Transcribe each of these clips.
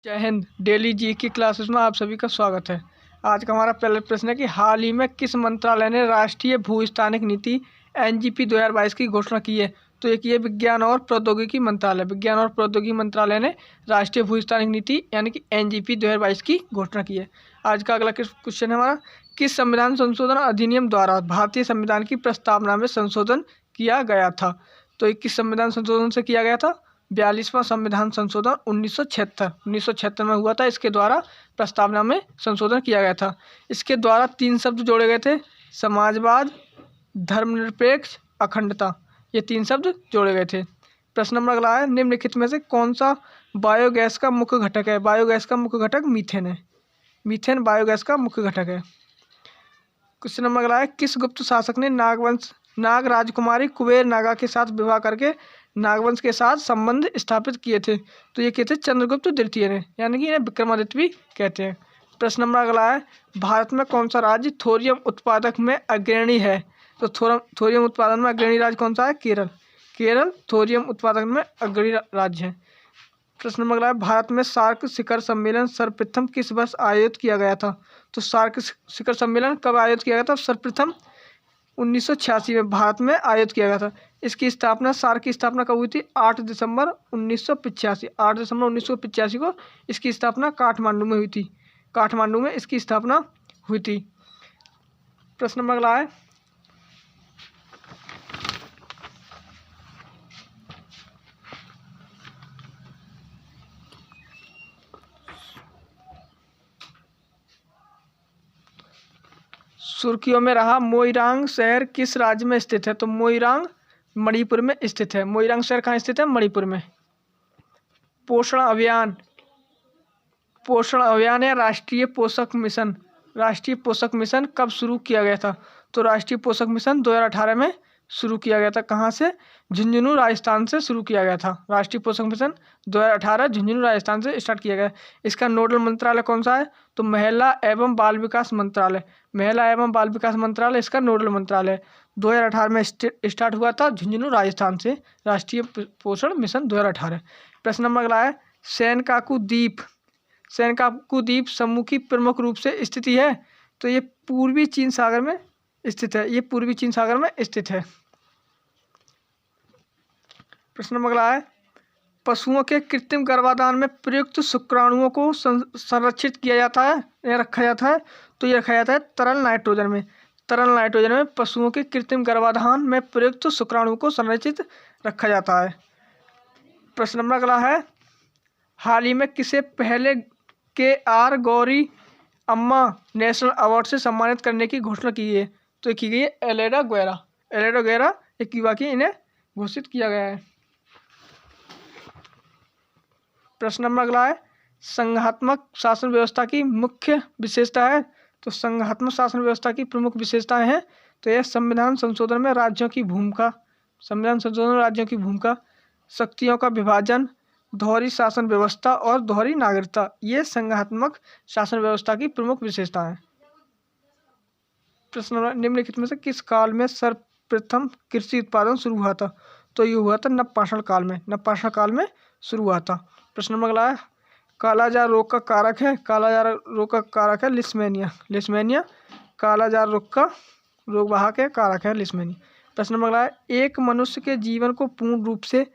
जय हिंद। डेली जी की क्लासेस में आप सभी का स्वागत है। आज का हमारा पहला प्रश्न है कि हाल ही में किस मंत्रालय ने राष्ट्रीय भूस्थानिक नीति एनजीपी 2022 की घोषणा की है? तो एक ये विज्ञान और प्रौद्योगिकी मंत्रालय ने राष्ट्रीय भूस्थानिक नीति यानी कि एनजीपी 2022 की घोषणा की है। आज का अगला क्वेश्चन है हमारा, किस संविधान संशोधन अधिनियम द्वारा भारतीय संविधान की प्रस्तावना में संशोधन किया गया था? तो ये किस संविधान संशोधन से किया गया था? 42वां संविधान संशोधन 1976 में हुआ था। इसके द्वारा प्रस्तावना में संशोधन किया गया था। इसके द्वारा 3 शब्द जोड़े गए थे, समाजवाद, धर्मनिरपेक्ष, अखंडता। ये 3 शब्द जोड़े गए थे। प्रश्न नंबर अगला है, निम्नलिखित में से कौन सा बायोगैस का मुख्य घटक है? बायोगैस का मुख्य घटक मीथेन है। मीथेन बायोगैस का मुख्य घटक है। क्वेश्चन नंबर अगला है, किस गुप्त शासक ने नाग राजकुमारी कुबेर नागा के साथ विवाह करके नागवंश के साथ संबंध स्थापित किए थे? तो ये कहते हैं चंद्रगुप्त द्वितीय ने, यानी कि इन्हें विक्रमादित्य भी कहते हैं। प्रश्न नंबर अगला है, भारत में कौन सा राज्य थोरियम उत्पादक में अग्रणी है? तो थोरियम उत्पादन में अग्रणी राज्य कौन सा है? केरल थोरियम उत्पादन में अग्रणी राज्य है। प्रश्न नंबर अगला है, भारत में सार्क शिखर सम्मेलन सर्वप्रथम किस वर्ष आयोजित किया गया था? तो सार्क शिखर सम्मेलन कब आयोजित किया गया था? सर्वप्रथम 1986 में भारत में आयोजित किया गया था। इसकी स्थापना, सार्क की स्थापना कब हुई थी? 8 दिसंबर 1985 को इसकी स्थापना काठमांडू में हुई थी। काठमांडू में इसकी स्थापना हुई थी। प्रश्न नंबर अगला है, सुर्खियों में रहा मोइरांग शहर किस राज्य में स्थित है? तो मोइरांग मणिपुर में स्थित है। मोइरांग शहर कहाँ स्थित है? मणिपुर में। पोषण अभियान या राष्ट्रीय पोषक मिशन कब शुरू किया गया था? तो राष्ट्रीय पोषक मिशन 2018 में शुरू किया गया था। कहाँ से? झुंझुनू राजस्थान से शुरू किया गया था। राष्ट्रीय पोषक मिशन 2018 झुंझुनू राजस्थान से स्टार्ट किया गया। इसका नोडल मंत्रालय कौन सा है? तो महिला एवं बाल विकास मंत्रालय इसका नोडल मंत्रालय 2018 में स्टार्ट हुआ था झुंझुनू राजस्थान से, राष्ट्रीय पोषण मिशन 2018। प्रश्न नंबर अगला है, सेनकाकू द्वीप समूह की प्रमुख रूप से स्थिति है? तो ये पूर्वी चीन सागर में स्थित है। प्रश्न नंबर अगला है, पशुओं के कृत्रिम गर्भाधान में प्रयुक्त शुक्राणुओं को संरक्षित किया जाता है या रखा जाता है? तो ये रखा जाता है तरल नाइट्रोजन में पशुओं के कृत्रिम गर्भाधान में प्रयुक्त शुक्राणुओं को संरक्षित रखा जाता है। प्रश्न नंबर अगला है, हाल ही में किसे पहले KR गौरी अम्मा नेशनल अवार्ड से सम्मानित करने की घोषणा की है? तो की गई है एलेडा गुएरा एक युवा की इन्हें घोषित किया गया है। प्रश्न नंबर अगला है, संघात्मक शासन व्यवस्था की मुख्य विशेषता है? तो संघात्मक शासन व्यवस्था की प्रमुख विशेषताएं हैं तो यह संविधान संशोधन में राज्यों की भूमिका, शक्तियों का विभाजन, दोहरी शासन व्यवस्था और दोहरी नागरिकता, ये संघात्मक शासन व्यवस्था की प्रमुख विशेषता है। प्रश्न नंबर, निम्नलिखित में से किस काल में सर्वप्रथम कृषि उत्पादन शुरू हुआ था? तो ये हुआ था नवपाषाण काल में शुरू हुआ था। प्रश्न नंबर अगला है, कालाजार रोग का कारक है लिस्मेनिया। कालाजार रोग का रोगवाहक है, कारक है लिस्मेनिया। प्रश्न नंबर अगला है, एक मनुष्य के जीवन को पूर्ण रूप से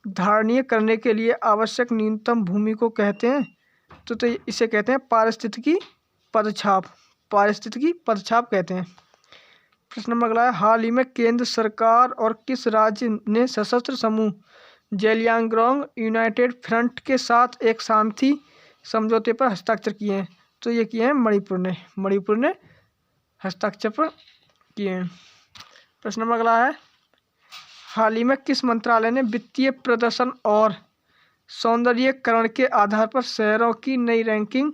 धारणीय करने के लिए आवश्यक न्यूनतम भूमि को कहते हैं? तो इसे कहते हैं पारिस्थितिकी पदछाप कहते हैं। प्रश्न नंबर अगला है, हाल ही में केंद्र सरकार और किस राज्य ने सशस्त्र समूह जेलियांगरोंग यूनाइटेड फ्रंट के साथ एक शांति समझौते पर हस्ताक्षर किए हैं? तो ये किए हैं मणिपुर ने हस्ताक्षर किए हैं। प्रश्न नंबर अगला है, हाल ही में किस मंत्रालय ने वित्तीय प्रदर्शन और सौंदर्यीकरण के आधार पर शहरों की नई रैंकिंग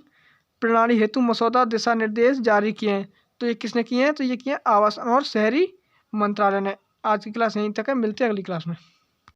प्रणाली हेतु मसौदा दिशा निर्देश जारी किए हैं? तो ये किसने किए हैं? तो ये किए आवास और शहरी मंत्रालय ने। आज की क्लास यहीं तक है, मिलते हैं अगली क्लास में।